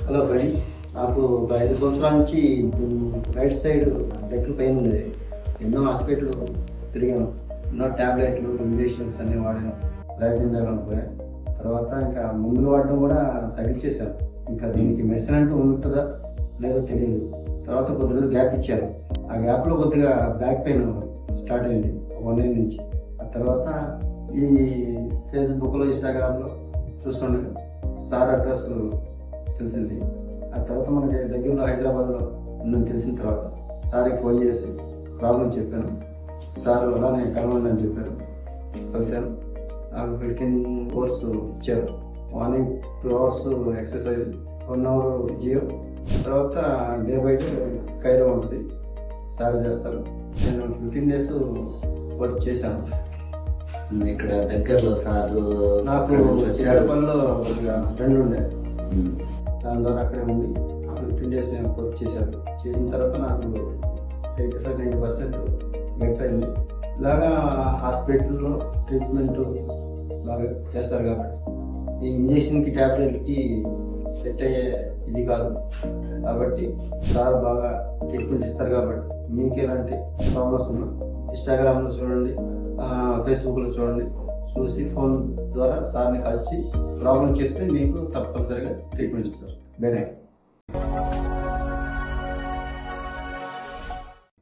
Hello friends, నాకు ఒక 5 సంవత్సరాల నుంచి రైట్ సైడ్ లెగ్ పెయిన్ ఉండేది. ఎన్నో హాస్పిటల్ తిరిగాను, ఎన్నో ట్యాబ్లెట్లు ఇంజెక్షన్స్ అన్నీ వాడాను, ప్రయోజనం లేకపోయాను. తర్వాత ఇంకా మందులు వాడడం కూడా తగ్గించేశాను. ఇంకా దీనికి మెడిసిన్ అంటూ ఉంటుందా లేదో తెలియదు. తర్వాత కొద్దిగా గ్యాప్ ఇచ్చారు. ఆ గ్యాప్లో కొద్దిగా బ్యాక్ పెయిన్ స్టార్ట్ అయింది 1 year నుంచి. ఆ తర్వాత ఈ ఫేస్బుక్లో ఇన్స్టాగ్రామ్లో చూస్తుండగా సార్ అడ్రస్ తెలిసింది. ఆ తర్వాత మనకి దగ్గరలో హైదరాబాద్లో ఉందని తెలిసిన తర్వాత సార్కి ఫోన్ చేసి ప్రాబ్లం చెప్పాను. సార్ అలానే కలవండి అని చెప్పారు. కలిశాను. నాకు 15 hours ఇచ్చారు. మార్నింగ్ 2 hours ఎక్సర్సైజ్, 1 hour జియో, తర్వాత డే బై డే కైలో ఉంటుంది, సార్ చేస్తారు. నేను 15 days వర్క్ చేశాను. ఇక్కడ దగ్గరలో సార్ నాకు చేరపల్లిలో ఫ్రెండ్ ఉండే, దాని ద్వారా అక్కడే ఉండి 15 days నేను వర్క్ చేశాను. చేసిన తర్వాత నాకు 85-90% బెటర్ అయింది. ఇలాగా హాస్పిటల్లో ట్రీట్మెంట్ బాగా చేస్తారు కాబట్టి ఈ ఇంజక్షన్కి ట్యాబ్లెట్కి సెట్ అయ్యే ఇది కాదు. కాబట్టి సార్ బాగా ట్రీట్మెంట్ ఇస్తారు. కాబట్టి మీకు ఎలాంటి ప్రాబ్లమ్స్ ఉన్నా ఇన్స్టాగ్రామ్లో చూడండి, ఫేస్బుక్లో చూడండి, చూసి ఫోన్ ద్వారా సార్ని కలిసి ప్రాబ్లం చెప్తే మీకు తప్పనిసరిగా ట్రీట్మెంట్ ఇస్తారు. బెటర్.